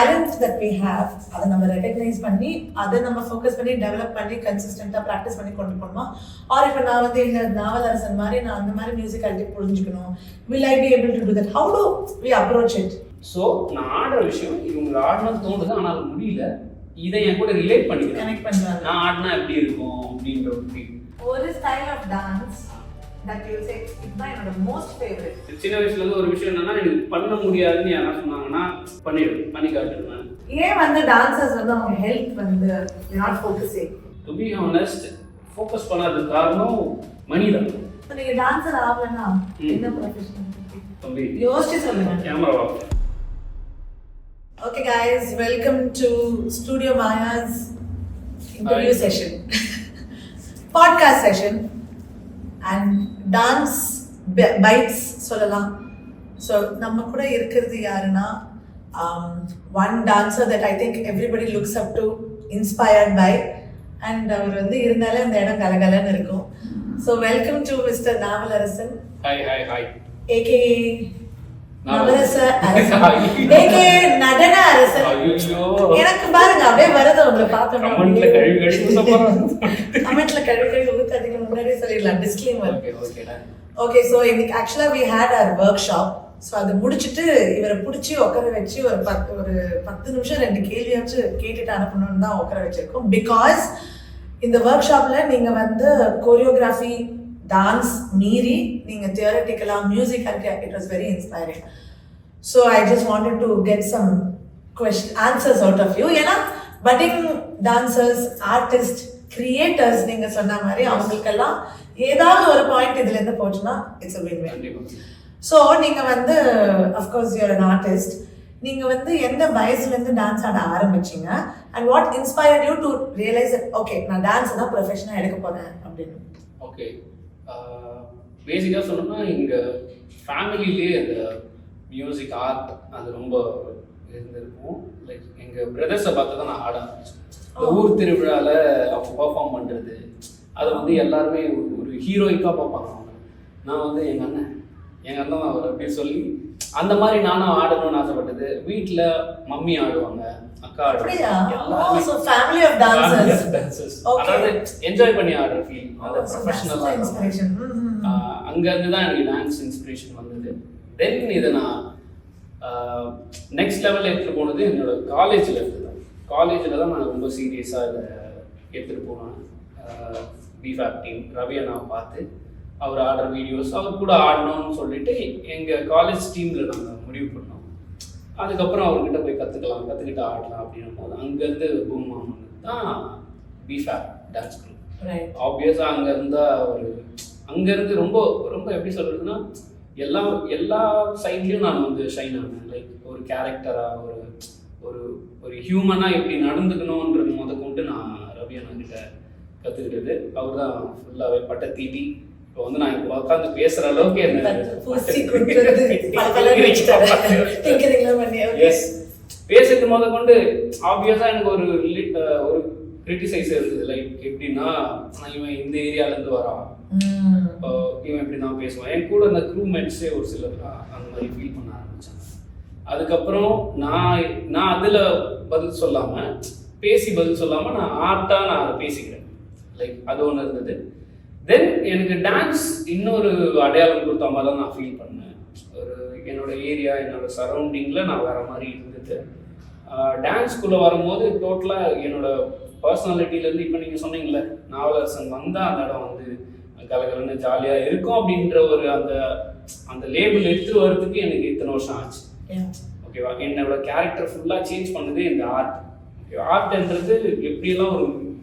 talent that we have அதை நம்ம recognise பண்ணி அதை நம்ம ஃபோக்கஸ் பண்ணி டெவலப் பண்ணி கன்சிஸ்டன்ட்டாக ப்ராக்டிஸ் பண்ணி கொண்டு போகணுமா? ஆர் இப்போ நான் வந்து இந்த நாவலரசன் மாதிரி நான் அந்த மாதிரி மியூசிக்காலிட்டி புரிஞ்சுக்கணும். Will I be able to do that? How do we approach it? So நான் ஆடுற விஷயம் இவங்க ஆடணும்னு தோணுது, ஆனால் முடியல. இதை என் கூட ரிலேட் பண்ணிக்கிறேன், கனெக்ட் பண்ணுறாங்க. நான் ஆடினா எப்படி இருக்கும் அப்படின்ற ஒரு ஃபீல். ஒரு style of dance that you say இதுதான் என்னோட மோஸ்ட் ஃபேவரட். சின்ன வயசுல இருந்து ஒரு விஷயம் என்னன்னா, எனக்கு பண்ண முடியாதுன்னு யாராவது சொன்னாங்கன்னா பண்ணி காட்டுவேன். ஏன் வந்து டான்சர்ஸ் வந்து அவங்க ஹெல்த் வந்து not focusing? To be honest, focus பண்ணாததுக்கு காரணம் மணி தான். நீங்க டான்சர் ஆகலன்னா என்ன ப்ரொஃபஷன்? தம்பி யோசிச்சு சொல்லுங்க. Camera. Okay guys, welcome to Studio Maya's interview session, podcast session and dance bites சொல்லலாம். So நம்ம கூட இருக்கிறது யாருன்னா one dancer that I think everybody looks up to, inspired by, and அவர் வந்து இருந்தாலே அந்த இடம் கலகலன்னு இருக்கும். So welcome to Mr. Navalarasan. Hi. aka நவரச அரசன், aka நடன அரசன். எனக்கு பாருங்க அப்படியே வருது உங்களை பார்த்தோம். கமெண்ட்ல கழுவி ஊத்தாதீங்க, முன்னாடியே சொல்லிடலாம் டிஸ்க்ளைமர். ஓகே, ஸோ இன்னைக்கு ஆக்சுவலா we had our workshop. So அதை முடிச்சுட்டு இவரை பிடிச்சி உட்கார வச்சு ஒரு 10 நிமிஷம் 2 கேள்வியாச்சும் கேட்டுட்டு அனுப்பணும்னு தான் உட்கார வச்சிருக்கோம். பிகாஸ் இந்த ஒர்க் ஷாப்ல நீங்க வந்து கோரியோகிராஃபி டான்ஸ் மீறி நீங்க தியரட்டிக்கலா music it was very inspiring. So I just wanted to get some answers out of you. ஏன்னா பட்டிங் டான்சர்ஸ், ஆர்டிஸ்ட், கிரியேட்டர்ஸ் நீங்க சொன்ன மாதிரி அவங்களுக்கெல்லாம் ஏதாவது ஒரு பாயிண்ட் இதுல இருந்து போச்சுன்னா இட்ஸ் a win-win. ஸோ நீங்க வந்து அஃப்கோர்ஸ் யூர் an artist. நீங்க வந்து எந்த வயசுல இருந்து டான்ஸ் ஆட ஆரம்பிச்சீங்க and what inspired you to realise okay நான் டான்ஸ் தான் ப்ரொஃபஷனா எடுக்க போறேன் அப்படின்னு? ஓகே, பேசிக்காக சொல்லணும்னா எங்கள் ஃபேமிலியிலே அந்த மியூசிக் ஆர்ட் அது ரொம்ப இருந்திருக்கும். லைக் எங்கள் பிரதர்ஸை பார்த்து தான் நான் ஆட ஆரம்பிச்சேன். இந்த ஊர் திருவிழாவில் அவங்க பர்ஃபார்ம் பண்ணுறது அதை வந்து எல்லாருமே ஒரு ஹீரோயிக்காக பார்ப்பாங்க. அவங்க நான் வந்து எங்கள் அண்ணன் அவர் அப்படின்னு சொல்லி அந்த மாதிரி நானும் ஆடணும்னு ஆசைப்பட்டது. வீட்டில் மம்மி ஆடுவாங்க, அக்கா ஆடுவாங்க, அதாவது என்ஜாய் பண்ணி ஆடுற ஃபீல், அந்த ப்ரொஃபஷனலாக. அங்கேருந்து தான் எனக்கு டான்ஸ் இன்ஸ்பிரேஷன் வந்தது. தென் இதை நான் நெக்ஸ்ட் லெவலில் எடுத்துகிட்டு போனது என்னோட காலேஜில் இருந்து தான். காலேஜில் தான் நான் ரொம்ப சீரியஸாக இதை எடுத்துகிட்டு போனேன். பிஃபேப் டீம் ரவி அண்ணாவை பார்த்து அவர் ஆடுற வீடியோஸ் அவர் கூட ஆடணும்னு சொல்லிட்டு எங்கள் காலேஜ் டீமில் நாங்கள் முடிவு பண்ணோம். அதுக்கப்புறம் அவர்கிட்ட போய் கற்றுக்கிட்டு ஆடலாம் அப்படின்னும் போது அங்கேருந்து பூமா தான் பிஃபேப் டான்ஸ் குரூப். ஆப்வியஸாக அங்கே இருந்தால் அங்கேருந்து ரொம்ப ரொம்ப எப்படி சொல்கிறதுன்னா எல்லா சைட்லேயும் நான் வந்து ஷைன் ஆனேன். லைக் ஒரு கேரக்டராக ஒரு ஹியூமனாக எப்படி நடந்துக்கணுன்றது கொண்டு நான் ரவி அண்ணா கிட்ட கற்றுக்கிட்டது. அவர் தான் ஃபுல்லாகவே பட்ட தீட்டி. இப்போ வந்து நான் இப்போ உட்காந்து பேசுகிற அளவுக்கு என்ன பேசுறது கொண்டு ஆப்வியஸாக எனக்கு ஒரு கிரிட்டிசைஸ் இருக்குது. லைக் எப்படின்னா இவன் இந்த ஏரியாவிலேருந்து வரான், இவன் எப்படி நான் பேசுவான். என் கூட அந்த க்ரூமேட்ஸே ஒரு சிலர் அந்த மாதிரி ஃபீல் பண்ண ஆரம்பித்தாங்க. அதுக்கப்புறம் நான் அதில் பதில் சொல்லாமல் நான் ஆர்ட்டாக நான் அதை பேசிக்கிறேன். லைக் அது ஒன்று இருந்தது. தென் எனக்கு டான்ஸ் இன்னொரு அடையாளம் கொடுத்த மாதிரி தான் நான் ஃபீல் பண்ணேன். என்னோட ஏரியா, என்னோட சரௌண்டிங்கில் நான் வேறு மாதிரி இருந்தது. டான்ஸ்குள்ளே வரும்போது டோட்டலாக என்னோட பர்சனாலிட்டியிலேருந்து இப்போ நீங்கள் சொன்னீங்களே நாவலரசன் வந்தால் அந்த இடம் வந்து கலகலன்னு ஜாலியாக இருக்கும் அப்படின்ற ஒரு அந்த லேபிள் எடுத்துட்டு வர்றதுக்கு எனக்கு இத்தனை வருஷம் ஆச்சு. ஓகேவா, என்னோட கேரக்டர் ஃபுல்லாக சேஞ்ச் பண்ணது இந்த ஆர்ட். ஓகே, ஆர்ட்ன்றது எப்படியெல்லாம்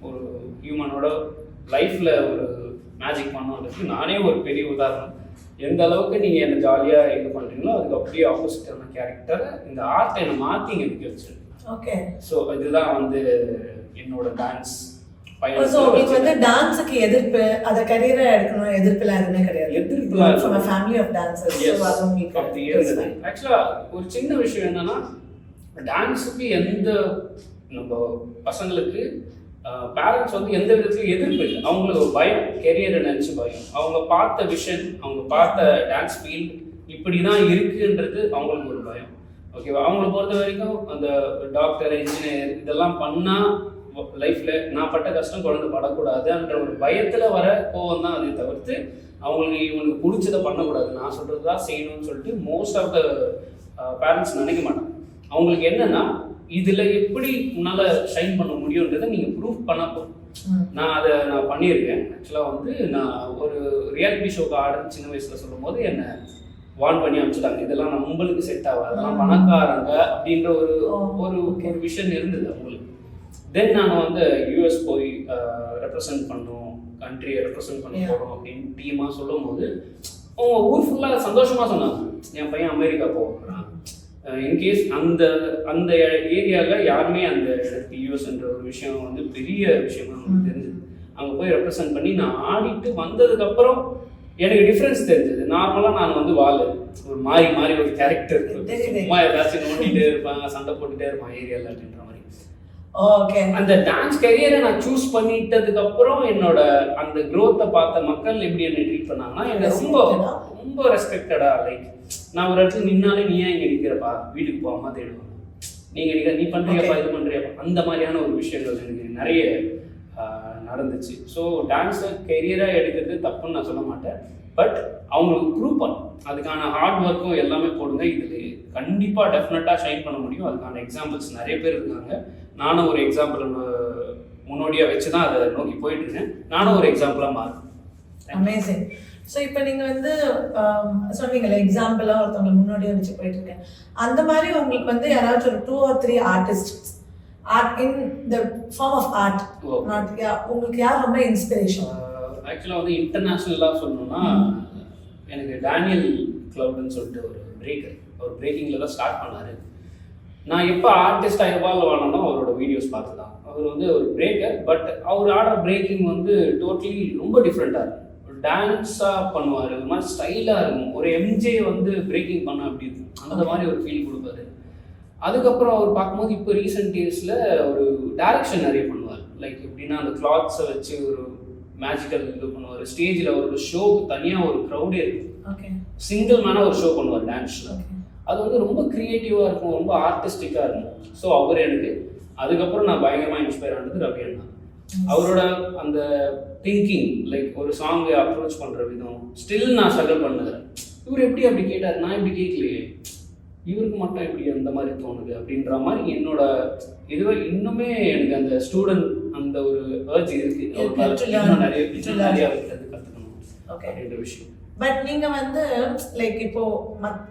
ஒரு ஹியூமனோட லைஃப்பில் ஒரு மேஜிக் பண்ணுன்றதுக்கு நானே ஒரு பெரிய உதாரணம். எந்த அளவுக்கு நீங்கள் என்னை ஜாலியாக இது பண்ணுறீங்களோ அதுக்கு அப்படியே ஆப்போசிட்டான கேரக்டரை இந்த ஆர்ட்டை என்னை மாற்றி எனக்கு வச்சு. ஓகே, ஸோ இதுதான் வந்து என்னோட டான்ஸ் பயணம். ஸோ உங்களுக்கு வந்து டான்ஸுக்கு எதிர்ப்பு, அதை கரியரை எடுக்கணும் எதிர்ப்புலாம் எதுவுமே கிடையாது? எதிர்ப்புலாம் from a family of dancers. ஆக்சுவலாக ஒரு சின்ன விஷயம் என்னன்னா, டான்ஸுக்கு எந்த நம்ம பசங்களுக்கு பேரண்ட்ஸ் வந்து எந்த விதத்துலையும் எதிர்ப்பு இல்லை. அவங்களுக்கு ஒரு பயம், கெரியரை நினச்சி பயம். அவங்க பார்த்த விஷன், அவங்க பார்த்த டான்ஸ் ஃபீல்ட் இப்படி தான் இருக்குன்றது அவங்களுக்கு ஒரு பயம். ஓகேவா. அவங்கள பொறுத்த வரைக்கும் அந்த டாக்டர், இன்ஜினியர் இதெல்லாம் பண்ணால் லைஃப்பில் நான் பட்ட கஷ்டம் குழந்தை படக்கூடாதுன்ற ஒரு பயத்தில் வர கோவம் தான் அதை தவிர்த்து அவங்களுக்கு இவனுக்கு பிடிச்சதை பண்ணக்கூடாது, நான் சொல்கிறது தான் செய்யணும்னு சொல்லிட்டு மோஸ்ட் ஆஃப் த பேரண்ட்ஸ் நினைக்க மாட்டாங்க. அவங்களுக்கு என்னென்னா இதில் எப்படி உன்னால் ஷைன் பண்ண முடியுன்றதை நீங்கள் ப்ரூஃப் பண்ணப்போ நான் பண்ணியிருக்கேன். ஆக்சுவலாக வந்து நான் ஒரு ரியாலிட்டி ஷோக்கு ஆர்டர் சின்ன வயசில் சொல்லும் போது என்னை வார்ன் பண்ணி அனுப்பிச்சிட்டாங்க, இதெல்லாம் நம்மளுக்கு செட் ஆகாது, அதெல்லாம் பணக்காரங்க அப்படின்ற ஒரு ஒரு ஒரு விஷயம் இருந்தது அவங்களுக்கு. தென் நாங்கள் வந்து யூஎஸ் போய் ரெப்ரசன்ட் பண்ணோம், கண்ட்ரியை ரெப்ரசன்ட் பண்ண போகிறோம் அப்படின்னு டீமாக சொல்லும் போது அவங்க ஊர் ஃபுல்லாக சந்தோஷமாக சொன்னாங்க, என் பையன் அமெரிக்கா போகிறான். இன்கேஸ் அந்த அந்த ஏரியாவில் யாருமே அந்த இடத்துக்கு யூஎஸ்ன்ற ஒரு விஷயம் வந்து பெரிய விஷயமா நமக்கு தெரிஞ்சது. அங்கே போய் ரெப்ரசன்ட் பண்ணி நான் ஆடிட்டு வந்ததுக்கப்புறம் எனக்கு டிஃப்ரென்ஸ் தெரிஞ்சது. நார்மலாக நான் வந்து ஒரு மாறி மாறி ஒரு கேரக்டர் சும்மா ஏதாச்சும் நோண்டிகிட்டே இருப்பாங்க, சண்டை போட்டுகிட்டே இருப்பான் ஏரியாவில் அப்படின்ற மாதிரி. ஓகே, அந்த டான்ஸ் கரியரை நான் சூஸ் பண்ணிட்டதுக்கு அப்புறம் என்னோட அந்த க்ரோத்தை பார்த்த மக்கள் எப்படி என்னை ட்ரீட் பண்ணாங்கன்னா என்னை ரொம்ப ரொம்ப ரெஸ்பெக்டடா. லைக் நான் ஒரு இடத்துல நின்னாலே நீ ஏன் இங்கே நிற்கிறப்பா, வீட்டுக்கு போகாம தேடுவாங்க, நீங்கள் நீ பண்ணுறியப்பா, இது பண்ணுறியப்பா, அந்த மாதிரியான ஒரு விஷயங்கள் எனக்கு நிறைய நடந்துச்சு. ஸோ டான்ஸை கெரியராக எடுக்கிறது தப்புன்னு நான் சொல்ல மாட்டேன், பட் அவங்களுக்கு ப்ரூவ் பண்ணும், அதுக்கான ஹார்ட் ஒர்க்கும் எல்லாமே போடுங்க. இதில் கண்டிப்பாக டெஃபினட்டாக ஷைன் பண்ண முடியும். அதுக்கான எக்ஸாம்பிள்ஸ் நிறைய பேர் இருக்காங்க. நானும் ஒரு எக்ஸாம்பிள் முன்னோடியாக வச்சு தான் அதை நோக்கி போயிட்டு இருக்கேன். நானும் ஒரு எக்ஸாம்பிளாக மாறும். அமேசிங். ஸோ இப்போ நீங்கள் வந்து சொன்னீங்கல்ல எக்ஸாம்பிளாக ஒருத்தவங்களை முன்னோடியாக வச்சு போயிட்டு இருக்கேன், அந்த மாதிரி உங்களுக்கு வந்து யாராச்சும் ஒரு 2 or 3 artist art in the form of art உங்களுக்கு யார் ரொம்ப இன்ஸ்பிரேஷன்? ஆக்சுவலாக வந்து இன்டர்நேஷ்னலாக சொல்லணும்னா எனக்கு டேனியல் கிளவுட்னு சொல்லிட்டு ஒரு பிரேக்கர், அவர் பிரேக்கிங்கில் தான் ஸ்டார்ட் பண்ணார். நான் எப்போ ஆர்டிஸ்டாக எவால்வ் ஆனோன்னா அவரோட வீடியோஸ் பார்த்து தான். அவர் வந்து ஒரு பிரேக்கர், பட் அவர் ஆடுற பிரேக்கிங் வந்து டோட்டலி ரொம்ப டிஃப்ரெண்ட்டாக இருக்கும். ஒரு டான்ஸாக பண்ணுவார், ஒரு மாதிரி ஸ்டைலாக இருக்கும். ஒரு எம்ஜே வந்து பிரேக்கிங் பண்ண அப்படி இருக்கும், அந்த மாதிரி ஒரு ஃபீல் கொடுப்பாரு. அதுக்கப்புறம் அவர் பார்க்கும்போது இப்போ ரீசெண்ட் டேஸில் ஒரு டைரக்ஷன் நிறைய பண்ணுவார். லைக் எப்படின்னா அந்த கிளாத்ஸை வச்சு ஒரு மேஜிக்கல் இது பண்ணுவார். ஸ்டேஜில் ஒரு ஷோக்கு தனியாக ஒரு க்ரௌடே இருக்கும், சிங்கிள் மேனாக ஒரு ஷோ பண்ணுவார் டான்ஸில். அது வந்து ரொம்ப க்ரியேட்டிவாக இருக்கும், ரொம்ப ஆர்டிஸ்டிக்காக இருக்கும். ஸோ அவர் எனக்கு அதுக்கப்புறம் நான் பயங்கரமாக இன்ஸ்பயர் ஆனது ரவி அண்ணா. அவரோட அந்த திங்கிங், லைக் ஒரு சாங்கை அப்ரோச் பண்ணுற விதம் ஸ்டில் நான் ஸ்ட்ரகிள் பண்ணுறேன். இவர் எப்படி அப்படி கேட்டார், நான் இப்படி கேட்கலையே, இவருக்கு மட்டும் எப்படி அந்த மாதிரி தோணுது அப்படின்ற மாதிரி என்னோட இதுவே இன்னுமே எனக்கு அந்த ஸ்டூடெண்ட் அந்த ஒரு ஏர்ஜ் இருக்கு. நிறைய கற்றுக்கணும் அப்படின்ற விஷயம். பட் நீங்கள் வந்து லைக் இப்போ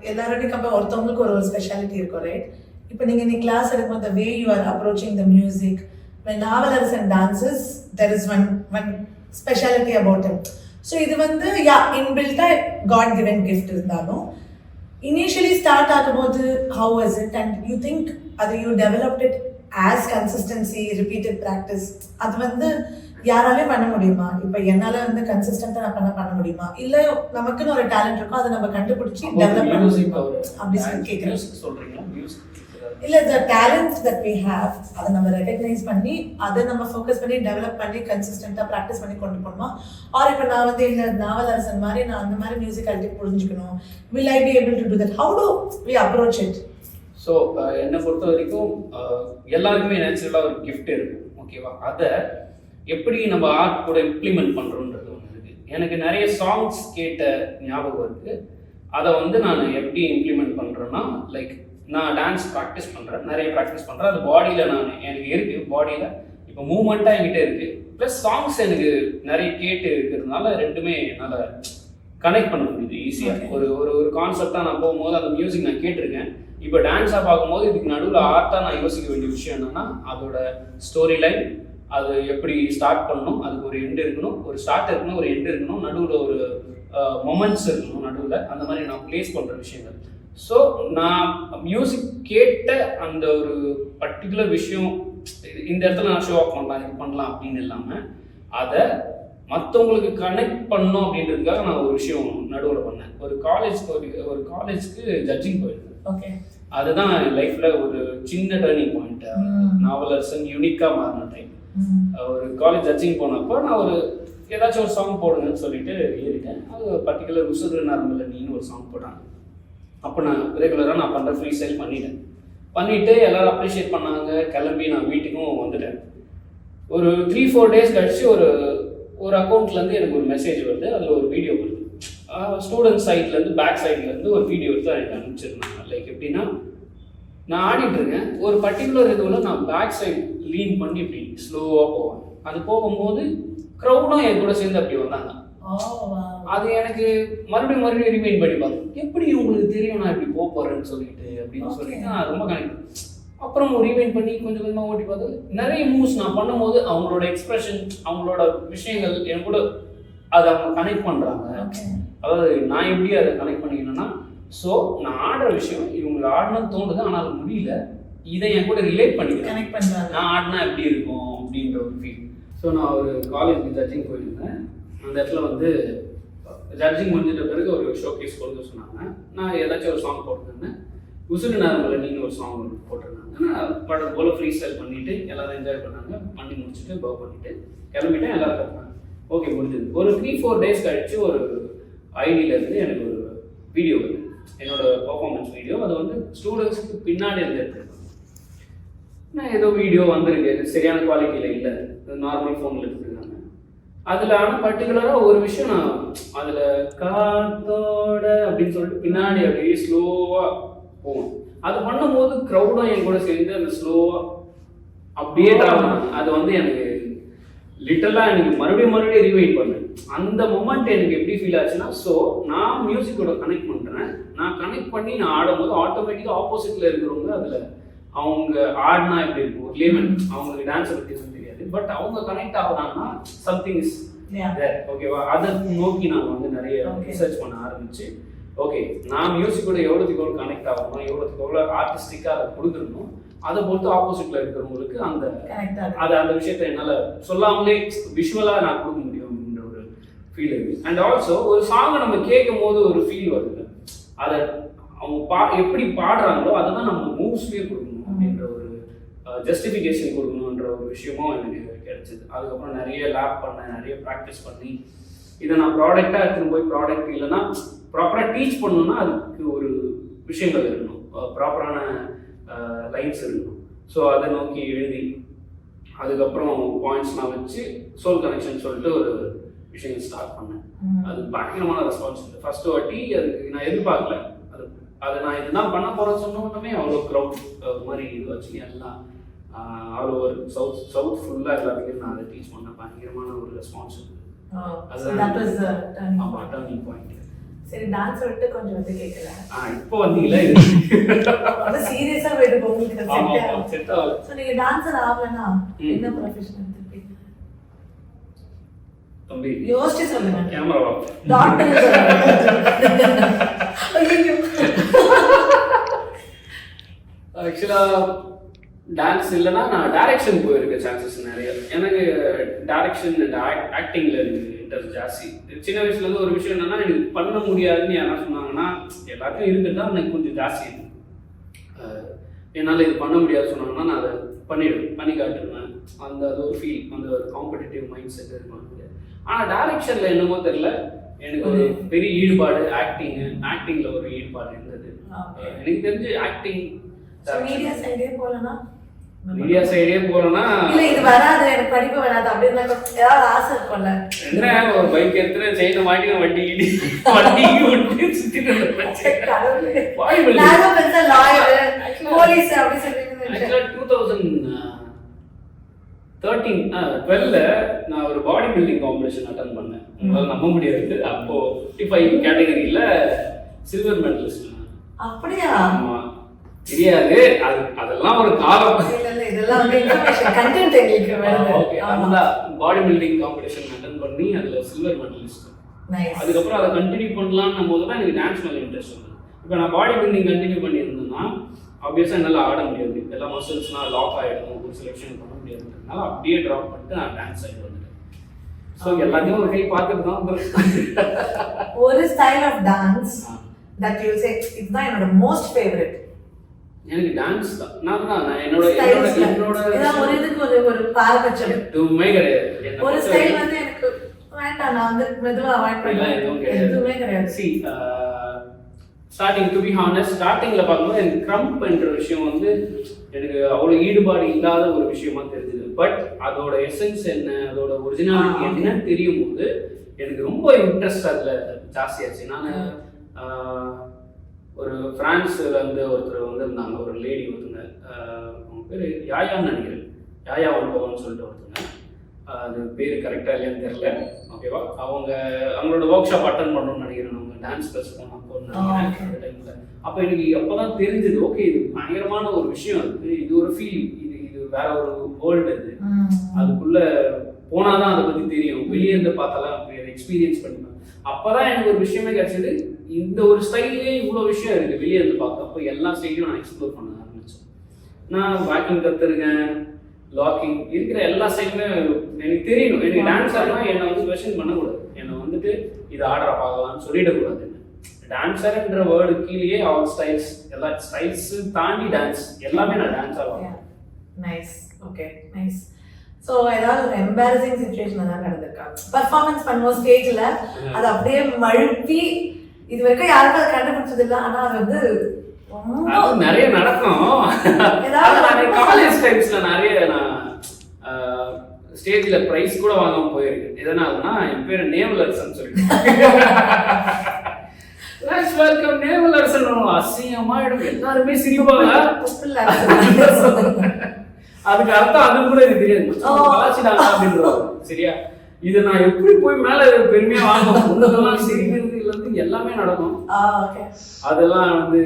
எல்லாரோடையும் கம்பேர் ஒருத்தவங்களுக்கு ஒரு ஸ்பெஷாலிட்டி இருக்கும், ரைட்? இப்போ நீங்கள் நீ கிளாஸ் எடுக்கும்போது the way you are approaching the music, when நாவலரசன் dances there is one speciality about him. So இது வந்து இன்பில்ட்டாக காட் கிவன் கிஃப்ட் இருந்தாலும் இனிஷியலி ஸ்டார்ட் ஆகும்போது how was it and you think அது you developed it as consistency, repeated practice, அது வந்து யாராலையும் பண்ண முடியுமா? இப்போ என்னால் வந்து கன்சிஸ்டண்ட்டாக நான் பண்ண முடியுமா, இல்லை நமக்குன்னு ஒரு டேலண்ட் இருக்கும் அதை நம்ம கண்டுபிடிச்சி டெவலப் பண்ண முடியுமா அப்படி சொல்லி கேட்குறேன். இல்லை the talent that we have அதை நம்ம ரெகக்னைஸ் பண்ணி அதை நம்ம ஃபோக்கஸ் பண்ணி டெவலப் பண்ணி கன்சிஸ்டண்ட்டாக ப்ராக்டிஸ் பண்ணி கொண்டு போகணுமா? ஆர் இப்போ நான் வந்து இந்த நாவலரசன் மாதிரி நான் அந்த மாதிரி மியூசிக்காலிட்டி புரிஞ்சுக்கணும், will I be able to do that? How do we approach it? So என்னை பொறுத்த வரைக்கும் எல்லாருக்குமே நேச்சுரலாக ஒரு கிஃப்ட் இருக்கும், ஓகேவா? அதை எப்படி நம்ம ஆர்ட் கூட இம்ப்ளிமெண்ட் பண்ணுறோன்றது ஒன்று இருக்குது. எனக்கு நிறைய சாங்ஸ் கேட்ட ஞாபகம் இருக்குது. அதை வந்து நான் எப்படி இம்ப்ளிமெண்ட் பண்ணுறேன்னா, லைக் நான் டான்ஸ் ப்ராக்டிஸ் பண்ணுறேன், நிறைய ப்ராக்டிஸ் பண்ணுறேன். அது பாடியில் எனக்கு இருக்குது, பாடியில் இப்போ மூமெண்ட்டாக என்கிட்ட இருக்குது. ப்ளஸ் சாங்ஸ் எனக்கு நிறைய கேட்டு இருக்கிறதுனால ரெண்டுமே என்னால் கனெக்ட் பண்ண முடியுது ஈஸியாக. ஒரு ஒரு கான்செப்டாக நான் போகும்போது அந்த மியூசிக் நான் கேட்டிருக்கேன். இப்போ டான்ஸாக பார்க்கும்போது இதுக்கு நடுவில் ஆர்ட்டாக நான் யோசிக்க வேண்டிய விஷயம் என்னென்னா அதோட ஸ்டோரி லைன், அது எப்படி ஸ்டார்ட் பண்ணணும், அதுக்கு ஒரு எண்டு இருக்கணும், ஒரு ஸ்டார்ட் இருக்கணும், ஒரு எண்டு இருக்கணும், நடுவில் ஒரு மொமெண்ட்ஸ் இருக்கணும் நடுவில், அந்த மாதிரி நான் ப்ளேஸ் பண்ணுற விஷயங்கள். ஸோ நான் மியூசிக் கேட்ட அந்த ஒரு பர்டிகுலர் விஷயம் இந்த இடத்துல நான் ஷோ ஆஃப் பண்ணலாம், இது பண்ணலாம் அப்படின்னு இல்லாமல் அதை மற்றவங்களுக்கு கனெக்ட் பண்ணணும் அப்படின்றதுக்காக நான் ஒரு விஷயம் நடுவில் பண்ணேன். ஒரு காலேஜ்க்கு ஜட்ஜிங் போயிருந்தேன். ஓகே, அதுதான் என் லைஃப்பில் ஒரு சின்ன டேர்னிங் பாயிண்ட். நாவலரசன் யூனிக்காக மாறின டைம். ஒரு காலேஜ் ஜட்ஜிங் போனப்போ நான் ஏதாச்சும் ஒரு சாங் போடுங்கன்னு சொல்லிட்டு ஏறிட்டேன். அது பர்டிகுலர் உசுறு நரம்பில் நீன்னு ஒரு சாங் போட்டாங்க. அப்போ நான் ரெகுலராக நான் பண்ணுற ஃப்ரீ ஸ்டைல் பண்ணிவிட்டு எல்லோரும் அப்ரிஷியேட் பண்ணாங்க. கிளம்பி நான் வீட்டுக்கும் வந்துட்டேன். ஒரு 3-4 டேஸ் கழிச்சு ஒரு அக்கௌண்ட்லேருந்து எனக்கு ஒரு மெசேஜ் வருது. அதில் ஒரு வீடியோ வருது. ஸ்டூடெண்ட் சைட்லேருந்து பேக் சைட்லேருந்து ஒரு வீடியோ எடுத்து எனக்கு அனுப்பிச்சிருந்தாங்க. லைக் எப்படின்னா, நான் ஆடிட்டுருக்கேன். ஒரு பர்டிகுலர் இதுவில் நான் பேக் சைடு லீன் பண்ணி இப்படி ஸ்லோவாக போவேன். அது போகும்போது க்ரௌடும் என் கூட சேர்ந்து அப்படி வந்தாங்க. அது எனக்கு மறுபடியும் ரிமைண்ட் பண்ணி பார்த்தேன். எப்படி உங்களுக்கு தெரியும் நான் இப்படி போகிறேன்னு சொல்லிட்டு அப்படின்னு சொல்லிட்டு நான் ரொம்ப கனெக்ட். அப்புறம் ரிமைண்ட் பண்ணி கொஞ்சம் கொஞ்சமாக ஓட்டி பார்த்தது நிறைய மூவ்ஸ் நான் பண்ணும்போது அவங்களோட எக்ஸ்பிரஷன், அவங்களோட விஷயங்கள் என் கூட அதை அவங்க கனெக்ட் பண்ணுறாங்க. அதாவது நான் எப்படி அதை கனெக்ட் பண்ணிக்கணும்னா, ஸோ நான் ஆடுற விஷயம் இவங்களுக்கு ஆடணும்னு தோணுது, ஆனால் அது முடியல. இதை என் கூட ரிலேட் பண்ணிக்கிறேன். நான் ஆடினா எப்படி இருக்கும் அப்படின்ற ஒரு ஃபீல். ஸோ நான் ஒரு காலேஜ் ஜட்ஜிங் போயிருந்தேன். அந்த இடத்துல வந்து ஜட்ஜிங் முடிஞ்சிட்ட பிறகு ஒரு ஷோ கேஸ் கொடுக்க சொன்னாங்க. நான் ஏதாச்சும் ஒரு சாங் போட்டிருந்தேன். உசுறு நேரமில் நீங்கள் ஒரு சாங் போட்டிருந்தாங்க. நான் படம் போல் ஃப்ரீ ஸ்டைல் பண்ணிவிட்டு எல்லோரும் என்ஜாய் பண்ணாங்க. பண்ணி முடிச்சுட்டு பவ் பண்ணிவிட்டு கிளம்பிட்டேன். எல்லோரும் கற்றுனாங்க. ஓகே, முடிஞ்சது. ஒரு 3-4 டேஸ் கழிச்சு ஒரு ஐடியிலேருந்து எனக்கு ஒரு வீடியோ வருது, என்னோட பர்ஃபார்மன்ஸ் வீடியோ. அது வந்து ஸ்டூடெண்ட்ஸுக்கு பின்னாடி இருந்து எடுத்துருக்கேன். நான் ஏதோ வீடியோ வந்திருக்கு, சரியான குவாலிட்டியில் இல்லை, நார்மல் ஃபோனில் எடுத்துருக்காங்க. அதில் ஆனால் பர்டிகுலராக ஒரு விஷயம் நான் அதில் காத்தோட அப்படின்னு சொல்லிட்டு பின்னாடி அப்படியே ஸ்லோவாக போவோம். அது பண்ணும்போது க்ரௌடும் என் கூட சேர்ந்து அந்த ஸ்லோவாக அப்படியே ட்ராவல். அது வந்து எனக்கு லிட்டரலாக எனக்கு மறுபடியும் ரிவைண்ட் பண்ணேன். அந்த மொமெண்ட் எனக்கு எப்படி ஃபீல் ஆச்சுன்னா, ஸோ நான் மியூசிக்கோட கனெக்ட் பண்ணுறேன். நான் கனெக்ட் பண்ணி நான் ஆடும்போது ஆட்டோமேட்டிக்காக ஆப்போசிட்டில் இருக்கிறவங்க அதில் அவங்க ஆடினா எப்படி இருக்கும், ஒரு லேமன் அவங்களுக்கு டான்ஸை பற்றி தெரியாது, பட் அவங்க கனெக்ட் ஆகுறாங்கன்னா சம்திங் இஸ் தேர். ஓகேவா? அதை நோக்கி நான் வந்து நிறைய ரிசர்ச் பண்ண ஆரம்பிச்சு, ஓகே நான் மியூசிக்கோட எவ்வளோத்துக்கு எவ்வளோ கனெக்ட் ஆகணும், எவ்வளோத்துக்கு எவ்வளோ ஆர்டிஸ்டிக்காக அதை கொடுத்துருக்கணும், அதை பொறுத்து ஆப்போசிட்டில் இருக்கிறவங்களுக்கு அந்த விஷயத்தை என்னால் சொல்லாமலே விஷுவலாக நான் கொடுக்க முடியும் அப்படின்ற ஒரு ஃபீல் இருக்குது. அண்ட் ஆல்சோ ஒரு சாங்கை நம்ம கேட்கும் போது ஒரு ஃபீல் வருது. அதை அவங்க எப்படி பாடுறாங்களோ அதை தான் நம்ம மூவ்ஸ்லேயே கொடுக்கணும் அப்படின்ற ஒரு ஜஸ்டிஃபிகேஷன் கொடுக்கணுன்ற ஒரு விஷயமும் எனக்கு கிடைச்சிது. அதுக்கப்புறம் நிறைய லேப் பண்ணேன், நிறைய ப்ராக்டிஸ் பண்ணி இதை நான் ப்ராடக்டாக எடுத்துன்னு போய் ப்ராடக்ட் இல்லைன்னா ப்ராப்பராக டீச் பண்ணணும்னா அதுக்கு ஒரு விஷயங்கள் இருக்கணும், ப்ராப்பரான லைன்ஸ் இருக்கணும். ஸோ அதை நோக்கி எழுதி அதுக்கப்புறம் பாயிண்ட்ஸ்லாம் வச்சு சோல் கனெக்ஷன் சொல்லிட்டு ஒரு விஷயம் ஸ்டார்ட் பண்ணேன். அது பயங்கரமான ரெஸ்பான்ஸ். ஃபர்ஸ்ட் வாட்டி அதுக்கு நான் எதிர்பார்க்கல. அதை நான் இதுதான் பண்ண போகிறேன்னு சொன்ன உடனே அவ்வளோ க்ரௌட் மாதிரி இது வச்சு எல்லாம் ஆல் ஓவர் சவுத் ஃபுல்லாக எல்லாத்துக்கும் நான் அதை டீச் பண்ணேன். பயங்கரமான ஒரு ரெஸ்பான்ஸ் இருக்குது. ஆமாம், டர்னிங் பாயிண்ட். சரி, டான்ஸ் விட்டு கொஞ்சம் வந்து கேட்கல. இப்போ வந்தீங்களா? அது சீரியஸா போயிட்டு உங்களுக்கு செட் ஆகல. சோ நீங்க டான்சர் ஆகலனா என்ன ப்ரொஃபஷன் எடுத்துப்பீங்க? தம்பி யோசிச்சு சொல்லுங்க. Camera doctor. ஐயோ. ஆக்சுவலா டான்ஸ் இல்லைன்னா நான் டைரக்ஷன் போயிருக்க சான்சஸ் நிறைய. எனக்கு டைரக்ஷன் அண்ட் ஆக்டிங்ல இருக்கு இன்ட்ரெஸ்ட் ஜாஸ்தி. சின்ன வயசுல இருந்து ஒரு விஷயம் என்னன்னா, எனக்கு பண்ண முடியாதுன்னு யாரா சொன்னாங்கன்னா எல்லாத்தையும் இருக்குதான் எனக்கு கொஞ்சம் ஜாஸ்தி இருக்கு. என்னால் இது பண்ண முடியாது சொன்னாங்கன்னா நான் அதை பண்ணி காட்டுருவேன். அந்த அது ஒரு ஃபீல், அந்த ஒரு காம்படிட்டிவ் மைண்ட் செட் இருக்கும். ஆனால் டைரக்ஷன்ல என்னமோ தெரியல, எனக்கு ஒரு பெரிய ஈடுபாடு. ஆக்டிங்ல ஒரு ஈடுபாடு இருந்தது. எனக்கு தெரிஞ்சு ஆக்டிங் மீடியா சைடே போலனா இல்ல இது வராது, எனக்கு படிப்பு வராது அப்படின்னு ஏதாவது ஆசை இருக்கும்ல. என்ன ஒரு பைக் எடுத்து செயினை மாட்டி வண்டி விட்டு சுத்திட்டு போலீஸ் அப்படி சொல்லி 2012 நான் ஒரு பாடி பில்டிங் காம்படிஷன் அட்டன் பண்ணேன். உங்களால் நம்ப முடியாது. அப்போ 55 கேட்டகரியில சில்வர் மெடலிஸ்ட். அப்படியா? ஆமா, தெரியாது. அதெல்லாம் ஒரு காலம். இதெல்லாம் கண்டென்ட் எங்களுக்கு வேணும். ஓகே, அதுதான் பாடி பில்டிங் காம்படிஷன் அட்டன் பண்ணி அதுல சில்வர் மெடலிஸ்ட். அதுக்கப்புறம் அதை கண்டினியூ பண்ணலாம்னும் போது தான் எனக்கு டான்ஸ் மேலே இன்ட்ரெஸ்ட் வந்தது. இப்போ நான் பாடி பில்டிங் கண்டினியூ பண்ணியிருந்தேன்னா ஆப்வியஸாக என்னால் ஆட முடியாது. எல்லா மசில்ஸ்லாம் லாக் ஆகிடும், ஒரு செலெக்ஷன் பண்ண முடியாதுன்றதுனால அப்படியே ட்ராப் பண்ணிட்டு நான் டான்ஸ் ஆகிட்டு வந்துட்டேன். ஸோ எல்லாத்தையும் ஒரு கை பார்த்துட்டு தான் ஒரு style of dance that you say இதுதான் என்னோட மோஸ்ட் ஃபேவரட். எனக்கு டான்ஸ் தான். நான் என்னோட ஒரு இதுக்கு ஒரு பாரபட்சம் எதுவுமே கிடையாது. ஒரு ஸ்டைல் வந்து எனக்கு வேண்டாம், நான் வந்து மெதுவா அவாய்ட் பண்ணலாம், எதுவுமே கிடையாது. C starting to be honest ஸ்டார்டிங்கில் பார்க்கும்போது எனக்கு க்ரம்ப் என்ற விஷயம் வந்து எனக்கு அவ்வளோ ஈடுபாடு இல்லாத ஒரு விஷயமா தெரிஞ்சுது. பட் அதோட எசன்ஸ் என்ன, அதோட ஒரிஜினாலிட்டி என்னன்னு தெரியும் போது எனக்கு ரொம்ப இன்ட்ரெஸ்ட் அதில் ஜாஸ்தியாச்சு. நான் ஒரு ஃப்ரான்ஸில் வந்து ஒருத்தர் வந்திருந்தாங்க, ஒரு லேடி ஒருத்தங்க, அவங்க பேர் யாயான்னு நினைக்கிறேன், யாயா ஒன்பவன்னு சொல்லிட்டு ஒருத்தங்க, அது பேர் கரெக்டாக இல்லையான்னு தெரியல. ஓகேவா, அவங்களோட ஒர்க் ஷாப் அட்டன் பண்ணணும்னு நினைக்கிறேன். அவங்க டான்ஸ் ப்ளஸ் போனோம் அந்த டைமில். அப்போ எனக்கு அப்போ தான் தெரிஞ்சது, ஓகே இது பயங்கரமான ஒரு விஷயம், இது ஒரு ஃபீல், இது வேற ஒரு வேர்ல்டு, இது அதுக்குள்ள போனாதான் அதை பற்றி தெரியும், வெளியே இருந்து பார்த்தாலாம் அப்படி அதை எக்ஸ்பீரியன்ஸ் பண்ணுவேன். அப்போதான் எனக்கு ஒரு விஷயமே கிடைச்சது, இந்த ஒரு ஸ்டைல்லே இவ்வளோ விஷயம் இருக்குது வெளியே இருந்து பார்க்க. அப்போ எல்லா ஸ்டைலையும் நான் எக்ஸ்ப்ளோர் பண்ண ஆரம்பித்தேன். நான் வாக்கிங் கற்றுருக்கேன், லாக்கிங் இருக்கிற எல்லா ஸ்டைலுமே எனக்கு தெரியணும். எனக்கு டான்ஸ் ஆடலாம் என்னை வந்து கொஸ்டின் பண்ணக்கூடாது, என்னை வந்துட்டு இது ஆர்டரை பார்க்கலாம்னு சொல்லிடக்கூடாது. டான்ஸர்ன்ற வேர்டு கீழே ஆல் ஸ்டைல்ஸ், எல்லா ஸ்டைல்ஸ் தாண்டி டான்ஸ் எல்லாமே நான் டான்ஸ் ஆடுவேன். Nice, okay, nice. ஸோ ஏதாவது ஒரு எம்பாரசிங் சுச்சுவேஷன் தான் நடந்திருக்கா? பர்ஃபார்மன்ஸ் பண்ணுவோம் ஸ்டேஜில், அது அப்படியே மழுப்பி இது வரைக்கும் யாருக்கும் அதை கண்டுபிடிச்சது இல்லை, ஆனால் அது வந்து நிறைய நடக்கும். காலேஜ் டைம்ஸ்ல நிறைய நான் ஸ்டேஜில் ப்ரைஸ் கூட வாங்காம போயிருக்கேன். எதனாலன்னா என் பேர் நேவல் அரசன் சொல்லி வெல்கம் நேவல் அரசன் அசிங்கமா எல்லாருமே சிரிப்பாங்க. அதுக்கு அர்த்தம் அது கூட எனக்கு தெரியாது, கலாச்சிடாங்க அப்படின்றாங்க. சரியா, இதை நான் எப்படி போய் மேல பெருமையா வாங்க முன்னதெல்லாம் சிரிக்கிறதுல இருந்து எல்லாமே நடக்கும். அதெல்லாம் வந்து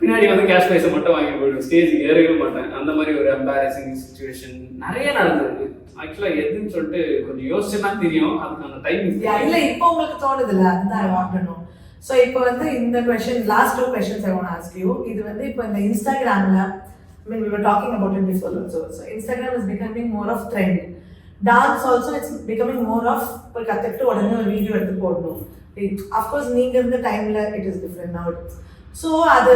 பின்னாடி வந்து கேஷ் ப்ரைஸை மட்டும் வாங்கி போயிடும், ஸ்டேஜுக்கு ஏறவே மாட்டேன். அந்த மாதிரி ஒரு எம்பாரசிங் சுச்சுவேஷன் நிறைய நடந்திருக்கு. ஆக்சுவலா எதுன்னு சொல்லிட்டு கொஞ்சம் யோசிச்சுன்னா தெரியும், அதுக்கான டைம் இல்ல. இப்போ உங்களுக்கு தோணுது இல்ல, அதுதான் I want to know. So இப்போ வந்து இந்த question, last 2 questions I want to ask you. இது வந்து இப்போ இந்த இன்ஸ்டாகிராம்ல, I mean we were talking about it before also. So Instagram is becoming more of trend. Dance also it's becoming more of ஒரு கத்துக்கிட்டு உடனே ஒரு வீடியோ எடுத்து போடணும். Of course நீங்க இருந்த டைம்ல it is different now. So அது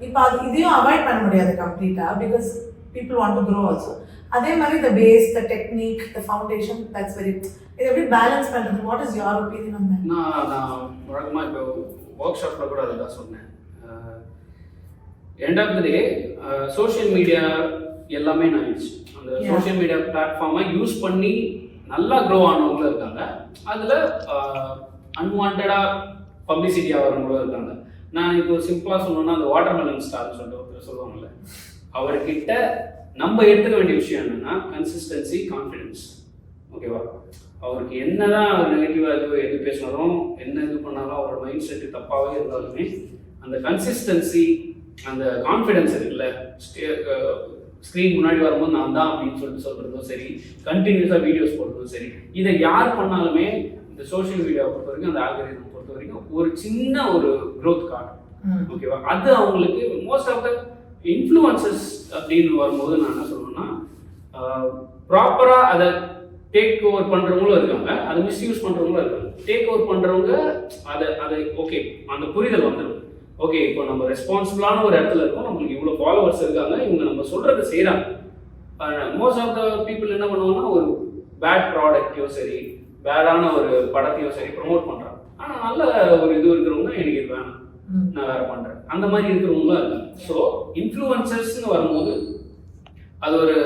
இப்போ அது இதையும் அவாய்ட் பண்ண முடியாது கம்ப்ளீட்டா, because people want to grow also. அதே மாதிரி the base, the technique, the foundation, that's very, இது எப்படி பேலன்ஸ் பண்றது? What is your opinion on that? நான் வழக்கமா இப்போ ஒர்க் ஷாப்ல கூட அதுதான் சொன்னேன். End of the day social media எல்லாமே ஆயிடுச்சு. அந்த சோஷியல் மீடியா பிளாட்ஃபார்மை யூஸ் பண்ணி நல்லா க்ரோ ஆனவங்களும் இருக்காங்க, அதில் அன்வான்டா பப்ளிசிட்டி ஆகிறவங்களும் இருக்காங்க. நான் இப்போ சிம்பிளாக சொன்னோன்னா அந்த வாட்டர்மெலன் ஸ்டார்னு சொல்லிட்டு ஒருத்தர் சொல்லுவாங்கல்ல, அவர்கிட்ட நம்ம எடுத்துக்க வேண்டிய விஷயம் என்னன்னா கன்சிஸ்டன்சி, கான்ஃபிடென்ஸ். ஓகேவா, அவருக்கு என்னதான் அவர் நெகட்டிவாக எது பேசினாலும் என்ன இது பண்ணாலும் அவரோட மைண்ட் செட்டு தப்பாகவே இருந்தாலுமே அந்த கன்சிஸ்டன்சி, அந்த கான்ஃபிடென்ஸ் இருக்குல்ல, ஸ்க்ரீன் முன்னாடி வரும்போது நான் தான் அப்படின்னு சொல்லிட்டு சொல்கிறதும் சரி, கண்டினியூஸாக வீடியோஸ் போடுறதும் சரி, இதை யார் பண்ணாலுமே இந்த சோஷியல் மீடியாவை பொறுத்த வரைக்கும், அந்த ஆல்கரிதம் பொறுத்த வரைக்கும் ஒரு சின்ன ஒரு க்ரோத் காட்டும். ஓகேவா, அது அவங்களுக்கு மோஸ்ட் ஆஃப் த இன்ஃப்ளூயன்சஸ் அப்படின்னு வரும்போது நான் என்ன சொல்லணும்னா, ப்ராப்பராக அதை டேக் ஓவர் பண்ணுறவங்களும் இருக்காங்க, அதை மிஸ்யூஸ் பண்ணுறவங்களும் இருக்காங்க. டேக் ஓவர் பண்ணுறவங்க அதை ஓகே அந்த புரிதல் வந்துடும். ஓகே, இப்போ நம்ம ரெஸ்பான்சிபிளான ஒரு இடத்துல இருக்கோம், நம்மளுக்கு இவ்வளோ ஃபாலோவர்ஸ் இருக்காங்க, இவங்க நம்ம சொல்கிறத செய்கிறாங்க. மோஸ்ட் ஆஃப் த பீப்புள் என்ன பண்ணுவாங்கன்னா ஒரு பேட் ப்ராடக்டையோ சரி, பேடான ஒரு படத்தையோ சரி ப்ரொமோட் பண்ணுறாங்க. ஆனால் நல்ல ஒரு இது இருக்கிறவங்க எனக்கு இது வேணாம், நான் வேற பண்ணுறேன், அந்த மாதிரி இருக்கிறவங்களும் இருக்காங்க. ஸோ இன்ஃப்ளூயன்சர்ஸ்னு வரும்போது அது ஒரு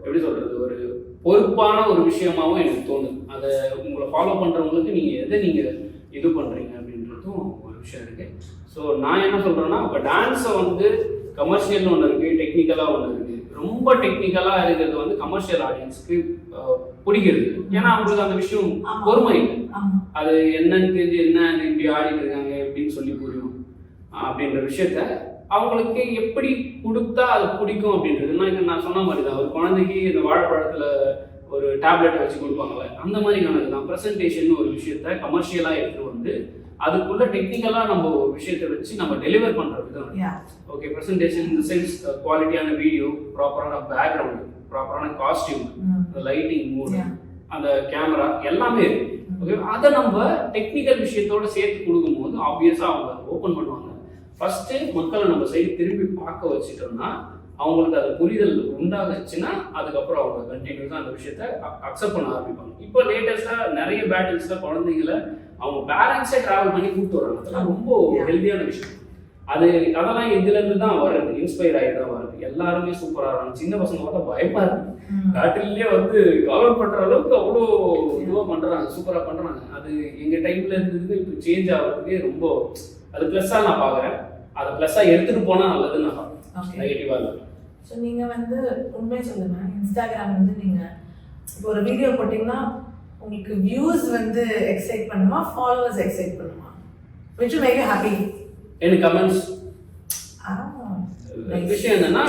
எப்படி சொல்கிறது, ஒரு பொறுப்பான ஒரு விஷயமாகவும் எனக்கு தோணுது. அதை உங்களை ஃபாலோ பண்ணுறவங்களுக்கு நீங்கள் எதை நீங்கள் இது பண்ணுறீங்க அப்படின்றதும் ஒரு விஷயம் இருக்குது. ஸோ நான் என்ன சொல்கிறேன்னா, இப்போ டான்ஸை வந்து கமர்ஷியல்னு ஒன்று இருக்குது, டெக்னிக்கலாக ஒன்று இருக்குது. ரொம்ப டெக்னிக்கலாக இருக்கிறது வந்து கமர்ஷியல் ஆடியன்ஸுக்கு பிடிக்கிறது, ஏன்னா அவங்களுக்கு அந்த விஷயம் பொறுமை இல்லை. அது என்னன்னு தெரிஞ்சு என்ன இப்படி ஆடிட்டு இருக்காங்க எப்படின்னு சொல்லி புரியும் அப்படின்ற விஷயத்த அவங்களுக்கு எப்படி கொடுத்தா அது பிடிக்கும் அப்படின்றது. நான் சொன்ன மாதிரி தான், ஒரு குழந்தைக்கு இந்த வாழைப்பழத்தில் ஒரு டேப்லெட்டை வச்சு கொடுப்பாங்களே, அந்த மாதிரி கணக்கு தான் ப்ரெசன்டேஷன் ஒரு விஷயத்த கமர்ஷியலாக எடுத்துகிட்டு வந்து அதுக்குள்ள டெக்னிக்கலாக நம்ம ஒரு விஷயத்தை வச்சு நம்ம டெலிவர் பண்ணுறது தான். ஓகே, ப்ரெசன்டேஷன் இந்த சென்ஸ் குவாலிட்டியான வீடியோ, ப்ராப்பரான பேக்ரவுண்டு, ப்ராப்பரான காஸ்டியூம், லைட்டிங், மூடு, அந்த கேமரா எல்லாமே இருக்கு. ஓகே, அதை நம்ம டெக்னிக்கல் விஷயத்தோட சேர்த்து கொடுக்கும்போது ஆப்வியஸாக அவங்க ஓப்பன் பண்ணுவாங்க. ஃபர்ஸ்ட்டு மக்களை நம்ம சைடு திரும்பி பார்க்க வச்சுட்டோம்னா அவங்களுக்கு அது புரிதல் உண்டாகுச்சுன்னா அதுக்கப்புறம் அவங்க கண்டினியூஸாக அந்த விஷயத்த அக்செப்ட் பண்ண ஆரம்பிப்பாங்க. இப்போ லேட்டஸ்ட்டாக நிறைய பேட்டில்ஸில் குழந்தைங்கள அவங்க பேரண்ட்ஸே டிராவல் பண்ணி கூப்பிட்டு வராங்க. அதெல்லாம் ரொம்ப ஹெல்தியான விஷயம். அதெல்லாம் இதுல இருந்து தான் வருது, இன்ஸ்பயர் ஆகிட்டு தான் வருது. எல்லாருமே சூப்பரா இருக்காங்க. சின்ன பசங்க பார்த்தா பயமா இருக்கு, காட்டிலேயே வந்து கவர் பண்ற அளவுக்கு அவ்வளோ இதுவா பண்றாங்க, சூப்பரா பண்றாங்க. அது எங்க டைம்ல இருந்ததுக்கு இப்போ சேஞ்ச் ஆகிறதுக்கு ரொம்ப அது பிளஸ்ஸா நான் பாக்குறேன். அதை பிளஸ்ஸா எடுத்துட்டு போனா நல்லதுன்னு நான் பாக்குறேன், நெகட்டிவா இல்லை. ஸோ நீங்க வந்து உண்மையை சொல்லுங்க, இன்ஸ்டாகிராம் வந்து நீங்க இப்போ ஒரு வீடியோ போட்டீங்கன்னா உங்களுக்கு வியூஸ் வந்து எக்ஸைட் பண்ணுமா, ஃபாலோவர்ஸ் எக்ஸைட் பண்ணுமா? which will make you happy? எனக்கு கமெண்ட்ஸ் விஷயம் என்னன்னா,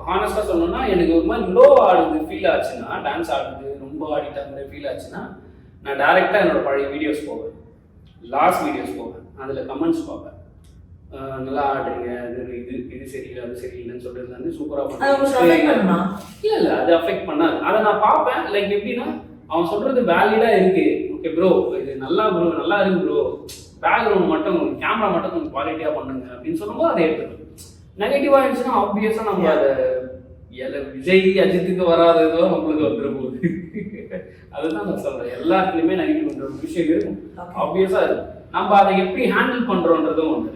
ஹானஸ்டா சொல்லணும்னா எனக்கு ஒரு மாதிரி லோ ஆடுது ஃபீல் ஆச்சுன்னா, டான்ஸ் ஆடுது ரொம்ப ஆடிட்ட மாதிரி ஃபீல் ஆச்சுன்னா, நான் டைரக்டா என்னோட பழைய வீடியோஸ் போவேன், லாஸ்ட் வீடியோஸ் போவேன், அதுல கமெண்ட்ஸ் பார்ப்பேன். நல்லா ஆடுறீங்க, இது சரியில்லை அது சரியில்லைன்னு சொல்றது வந்து சூப்பரா பண்ணுவாங்க. இல்ல அது அஃபெக்ட் பண்ணாது. அதை நான் பார்ப்பேன். லைக் எப்படின்னா, அவன் சொல்றது வேலிடா இருக்கு, ஓகே ப்ரோ இது நல்லா ப்ரோ நல்லா இருக்கு ப்ரோ, பேக்ரவுண்ட் மட்டும் கேமரா மட்டும் கொஞ்சம் குவாலிட்டியா பண்ணுங்க அப்படின்னு சொல்லும்போது அதை எடுத்துக்கணும். நெகட்டிவா இருந்துச்சுன்னா ஆப்வியஸா நம்ம அதை விஜய் அஜித்துக்கு வராததோ நம்மளுக்கு வந்துட போகுது. அதுதான் நான் சொல்றேன், எல்லாத்துலயுமே நெகட்டிவ் ஒரு விஷயம் இருக்கும், ஆப்வியஸா இருக்கும். நம்ம அதை எப்படி ஹேண்டில் பண்றோன்றதும் ஒன்று.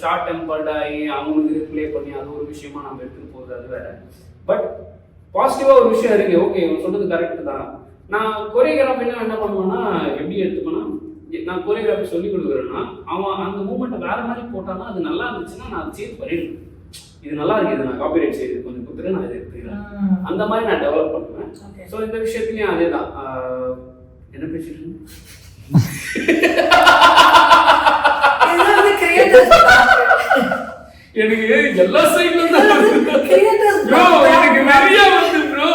ஷார்ட் டெம்பர்ட் ஆகி அவங்களுக்கு ரிப்ளை பண்ணி அது ஒரு விஷயமா நம்ம எடுத்துட்டு போகுது, அது வேற. பட் பாசிட்டிவா ஒரு விஷயம் இருக்கு, ஓகே இவன் சொல்றது கரெக்ட் தான். நான் கொரியோகிராஃபினா என்ன பண்ணுவேன்னா, எப்படி எடுத்துப்பேன்னா, நான் கொரியோகிராஃபி சொல்லி கொடுக்குறேன்னா அவன் அந்த மூமெண்ட்டை வேற மாதிரி போட்டான்னா அது நல்லா இருந்துச்சுன்னா நான் அதை சேஞ்ச் பண்ணிடுவேன். இது நல்லா இருக்கு, இது நான் காப்பிரைட் செய்து கொஞ்சம் கொடுத்துட்டு நான் இதை எடுத்துக்கிறேன், அந்த மாதிரி நான் டெவலப் பண்ணுவேன். ஸோ இந்த விஷயத்துலையும் அதே தான். என்ன பேசிட்டு எனக்கு எல்லா சைட்ல எனக்கு நிறைய வந்து ப்ரோ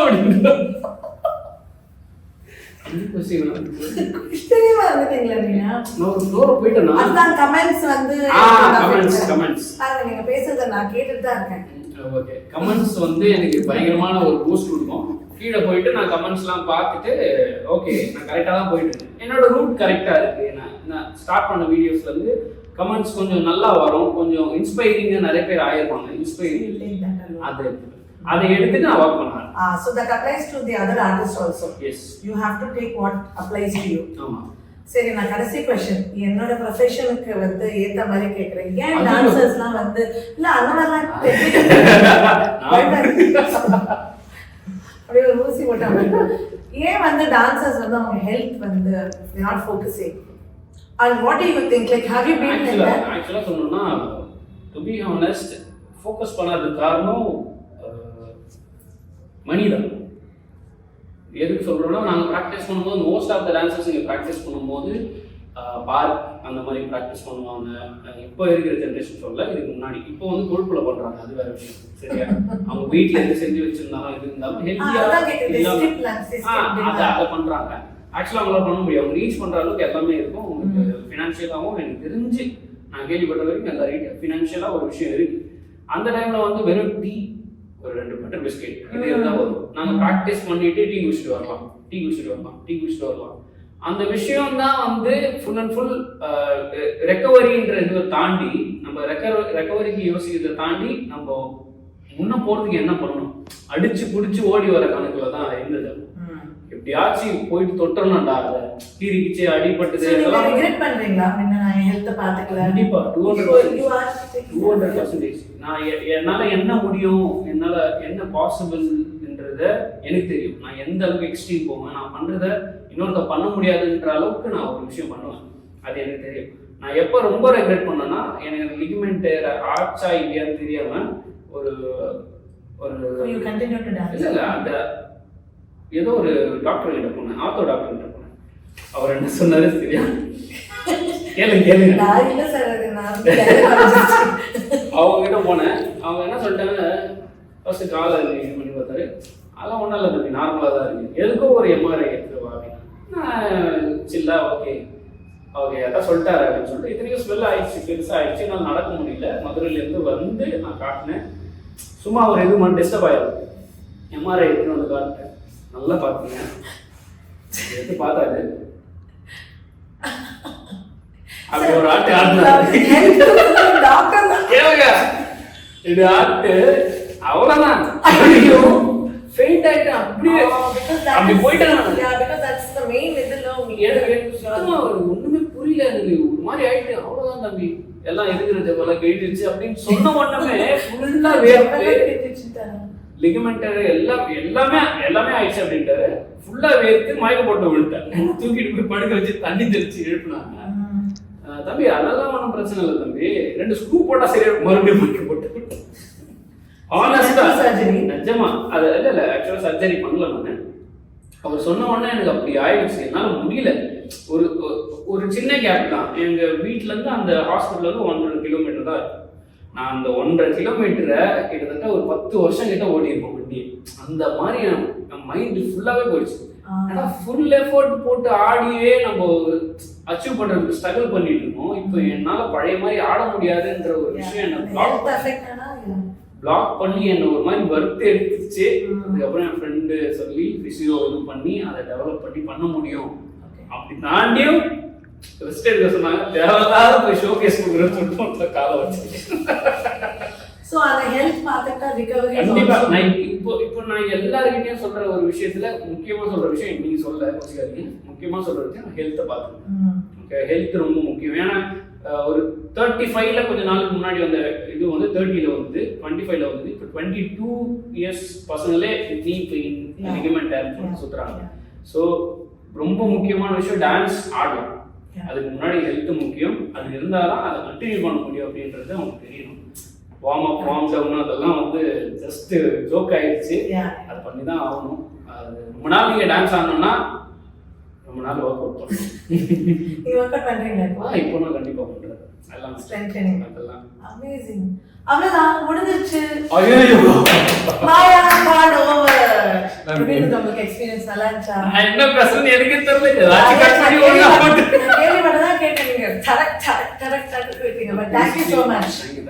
கமெண்ட்ஸ் வந்து எனக்கு பயங்கரமான ஒரு பூஸ்ட் கொடுக்கும். கீழே போயிட்டு நான் கமெண்ட்ஸ்லாம் பார்த்துட்டு ஓகே நான் கரெக்டாக தான் போயிட்டு இருக்கேன், என்னோட ரூட் கரெக்டாக இருக்கு. நான் ஸ்டார்ட் பண்ண வீடியோஸ்ல இருந்து கமெண்ட்ஸ் கொஞ்சம் நல்லா வரும், கொஞ்சம் இன்ஸ்பைரிங்காக நிறைய பேர் ஆயிருப்பாங்க. இன்ஸ்பைரிங் அதை எடுத்துட்டு நான் ஒர்க் பண்ணேன். So that applies to the other artists also. Yes. You have to take what applies to you. ஆமா. சரி, நான் கடைசி क्वेश्चन என்னோட ப்ரொஃபஷனுக்கு வந்து ஏத்த மாதிரி கேக்குறேன். ஏன் டான்சர்ஸ்லாம் வந்து இல்ல அந்த மாதிரிலாம் அப்படியே ஒரு ஊசி போட்டாங்க. ஏன் வந்து டான்சர்ஸ் வந்து அவங்க ஹெல்த் வந்து not focusing? And what do you think? Like have you been like that? Actually சொல்லணும்னா to be honest ஃபோக்கஸ் பண்ணாததுக்கு காரணம் மணி தான். எதுக்கு சொல்கிறோன்னா, நாங்கள் ப்ராக்டிஸ் பண்ணும்போது மோஸ்ட் ஆஃப் த டான்சர்ஸ் இங்கே ப்ராக்டிஸ் பண்ணும்போது பார்க் அந்த மாதிரி ப்ராக்டிஸ் பண்ணுவாங்க. இப்போ இருக்கிற ஜென்ரேஷன் சொல்ல, இதுக்கு முன்னாடி இப்போ வந்து கொழுப்புல பண்ணுறாங்க, அது வேற விஷயம். சரியா, அவங்க வீட்டில் எது செஞ்சு வச்சுருந்தாலும் எது இருந்தாலும் ஹெல்த்தியாக அதை பண்ணுறாங்க. ஆக்சுவலாக அவங்களால பண்ண முடியும், அவங்க ரீச் பண்ணுற அளவுக்கு எல்லாமே இருக்கும். உங்களுக்கு ஃபினான்ஷியலாகவும் எனக்கு தெரிஞ்சு நான் கேள்விப்பட்ட வரைக்கும் எல்லா ஃபினான்ஷியலாக ஒரு விஷயம் இருக்குது. அந்த டைமில் வந்து வெறும் டீ, ஒரு 2 பட்டர் பிஸ்கெட் இது இருந்தால் வரும். நாங்கள் ப்ராக்டிஸ் பண்ணிட்டு டீ குடிச்சிட்டு வரலாம். அந்த விஷயம் தான் வந்து ஃபுல் அண்ட் ஃபுல் ரெக்கவரின்றதை தாண்டி, நம்ம ரெக்கவரிக்கு யோசிக்கிறதை தாண்டி நம்ம முன்ன போகிறதுக்கு என்ன பண்ணணும், அடிச்சு பிடிச்சி ஓடி வர கணக்கில் தான் இருந்தது. எப்படியாச்சும் போயிட்டு தொட்டணும்டா, கீரிக்கிச்சு அடிபட்டது கண்டிப்பா 200%. நான் என்னால என்ன முடியும், என்னால என்ன பாசிபிள்ன்றத எனக்கு தெரியும். நான் எந்த அளவுக்கு எக்ஸ்ட்ரீம் போவேன், நான் பண்றத இன்னொருத்த பண்ண முடியாதுன்ற அளவுக்கு நான் ஒரு விஷயம் பண்ணுவேன், அது எனக்கு தெரியும். நான் எப்போ ரொம்ப ரெக்ரெட் பண்ணேன்னா, எனக்கு லிகமெண்ட் ஆச்சா இல்லையான்னு தெரியாம ஒரு இல்ல அந்த ஏதோ ஒரு டாக்டர் கிட்ட போனேன், ஆர்த்தோ டாக்டர் கிட்ட போனேன். அவர் என்ன சொன்னாரு சரியா, கேளுங்க. அவங்க கிட்ட போனேன். அவங்க என்ன சொல்லிட்டாங்க, ஃபர்ஸ்ட் காலை இது பண்ணி பார்த்தாரு, அதெல்லாம் ஒன்றும் இல்லை தம்பி, நார்மலாக தான் இருக்கு, எதுக்கும் ஒரு எம்ஆர்ஐ எடுத்துருவா அப்படின்னு. சில்லா ஓகே அதான் சொல்லிட்டாரு அப்படின்னு சொல்லிட்டு, இத்தனைக்கும் ஸ்மெல் ஆயிடுச்சு, பெருசாக ஆயிடுச்சு, என்னால் நடக்க முடியல. மதுரையிலேருந்து வந்து நான் காட்டினேன், சும்மா ஒரு இது மட்டும் டிஸ்டர்ப் ஆயிடும். எம்ஆர்ஐ எடுத்துன்னு வந்து காட்டினேன், நல்லா பார்த்தீங்க எடுத்து பார்த்தாரு. அப்படி ஒரு ஆட்டு ஆட்டு இது ஆட்டு அவ்வளவுதான், ஃபெயிண்ட் ஆயிட்டேன். அப்படியே அப்படி போயிட்டேன். ஒண்ணுமே முடியல எனக்கு ஒரு மாதிரி ஆயிட்டு அவ்வளவுதான் தம்பி எல்லாம் இருக்கிறது போல கழிடுச்சு அப்படின்னு சொன்ன உடனே ஃபுல்லா வேர்த்து லிகமெண்டர் எல்லாமே ஆயிடுச்சு அப்படின்ட்டாரு. ஃபுல்லா வேர்த்து மயக்க போட்டு விழுட்டேன். தூக்கிட்டு போய் படுக்க வச்சு தண்ணி தெளிச்சு எழுப்பினாங்க. தம்பி அதெல்லாம் ஒன்றும் பிரச்சனை இல்லை தம்பி, 2 ஸ்க்ரூ போட்டா சரியா மறுபடியும் மயக்க போட்டு. ஆனஸ்டா நிஜமா அது இல்ல ஆக்சுவலா சர்ஜரி பண்ணல நானு. அவர் சொன்ன உடனே எனக்கு அப்படி ஆயிடுச்சு, என்னால முடியல. ஒரு சின்ன கேப் தான், எங்க வீட்டுல இருந்து அந்த ஹாஸ்பிட்டல் வந்து 1.5 கிலோமீட்டர் தான் இருக்கு. நான் அந்த 1.5 கிலோமீட்டரை கிட்டத்தட்ட ஒரு 10 வருஷம் கிட்ட ஓடி இருப்போம் வண்டி. அந்த மாதிரி என் மைண்ட் ஃபுல்லாவே போயிடுச்சு. ஆனா ஃபுல் எஃபோர்ட் போட்டு ஆடியே நம்ம அச்சீவ் பண்றதுக்கு ஸ்ட்ரகிள் பண்ணிட்டு இருக்கோம். இப்போ என்னால பழைய மாதிரி ஆட முடியாதுன்ற ஒரு விஷயம் என்ன பிளாக் பண்ணி என்ன ஒரு மாதிரி வறுத்து எடுத்துச்சு. அதுக்கப்புறம் என் ஃப்ரெண்டு சொல்லி பிசியோ இது பண்ணி அதை டெவலப் பண்ண முடியும். அப்படி தாண்டியும் ரெஸ்ட் எடுக்க சொன்னாங்க. தேவையில்லாத போய் ஷோகேஸ் கொடுக்குறது காலை வச்சு. சோ அந்த ஹெல்த் பார்த்துட்டா ரிகவரி கண்டிப்பா. நான் இப்போ நான் எல்லார்கிட்டயும் சொல்ற ஒரு விஷயத்துல முக்கியமா சொல்ற விஷயம் நீங்க சொல்ல முக்கியமா சொல்ற விஷயம் ஹெல்த்தை பார்த்துக்கணும். ஓகே, ஹெல்த் ரொம்ப முக்கியம். ஏன்னா ஒரு 35ல கொஞ்ச நாளுக்கு முன்னாடி வந்த இது வந்து 30ல வந்து 25ல வந்து இப்போ 22 இயர்ஸ் பசங்களே நீ பெயின் லிகமெண்ட் டேமேஜ் சுத்துறாங்க. ஸோ ரொம்ப முக்கியமான விஷயம் டான்ஸ் ஆடலாம். அதுக்கு முன்னாடி ஹெல்த் முக்கியம். அது இருந்தால்தான் அதை கண்டினியூ பண்ண முடியும் அப்படின்றது அவங்களுக்கு தெரியணும். வார்ம் அப் வார்ம் டவுன் அதெல்லாம் வந்து ஜஸ்ட் ஜோக் ஆயிடுச்சு. அதை பண்ணி தான் ஆகணும். அது ரொம்ப நாள் நீங்கள் டான்ஸ் ஆடணும்னா ரொம்ப நாள் ஒர்க் அவுட் பண்ணணும். நீங்க ஒர்க் அவுட் பண்றீங்களா? இப்போ நான் கண்டிப்பா பண்றேன். எல்லாம் ஸ்ட்ரெங்தனிங் அதெல்லாம் அமேசிங். அவ்வளவுதான் முடிஞ்சிருச்சு. ஐயோ மாயா பாட் ஓவர். எப்படி உங்களுக்கு எக்ஸ்பீரியன்ஸ் நல்லா இருந்துச்சா? நான் என்ன பேசுறேன்னு எனக்கே தெரியல. ஏதாச்சும் கட் பண்ணி ஒண்ணா போட்டு கேள்வி மட்டும் தான் கேட்டீங்க. கரெக்ட் கேட்டீங்க. But thank you so much. Thank you.